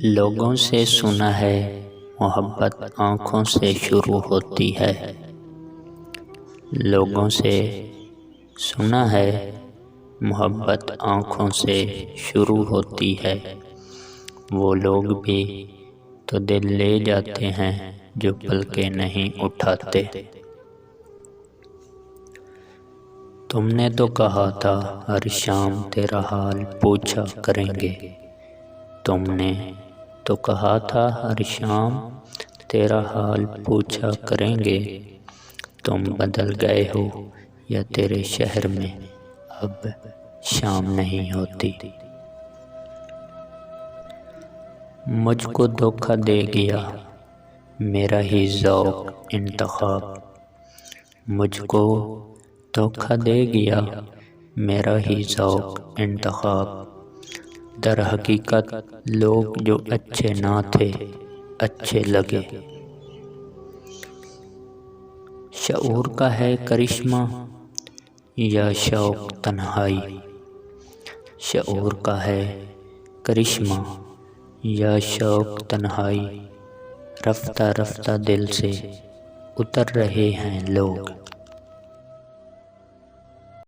لوگوں سے سنا ہے محبت آنکھوں سے شروع ہوتی ہے۔ لوگوں سے سنا ہے محبت آنکھوں سے شروع ہوتی ہے۔ وہ لوگ بھی تو دل لے جاتے ہیں جو پلکیں نہیں اٹھاتے۔ تم نے تو کہا تھا ہر شام تیرا حال پوچھا کریں گے۔ تم نے تو کہا تھا ہر شام تیرا حال پوچھا کریں گے۔ تم بدل گئے ہو یا تیرے شہر میں اب شام نہیں ہوتی۔ مجھ کو دھوکہ دے گیا میرا ہی ذوق انتخاب۔ مجھ کو دھوکہ دے گیا میرا ہی ذوق انتخاب۔ در حقیقت لوگ جو اچھے نہ تھے اچھے لگے۔ شعور کا ہے کرشمہ یا شوق تنہائی۔ شعور کا ہے کرشمہ یا شوق تنہائی۔ رفتہ رفتہ دل سے اتر رہے ہیں لوگ۔